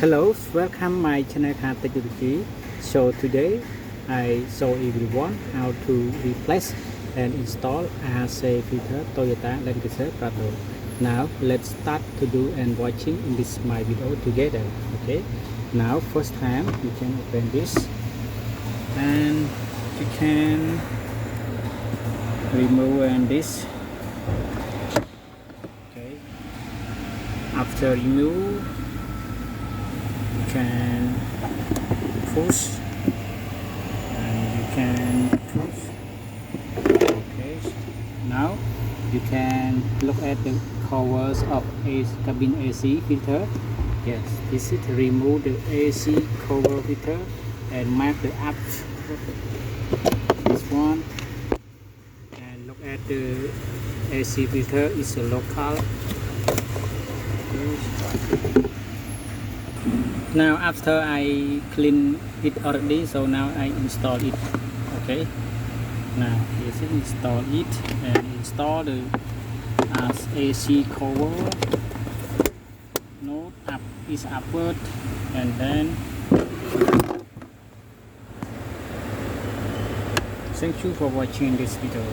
Hello, welcome my channel Car Technology. So today I show everyone how to replace and install RC filter Toyota Land Cruiser Prado. Now let's start to do and watching in this my video together. Okay. Now first time you can open this and you can remove and this. Okay. After remove can push and you can push. Okay, now you can look at the covers of a cabin AC filter. Yes, this is remove the AC cover filter and mark the up this one, and look at the AC filter is a local. Okay. Now after I clean it already, so now I install it. Okay, now here's it, install it and install the AC cover. Note up is upward, and then thank you for watching this video.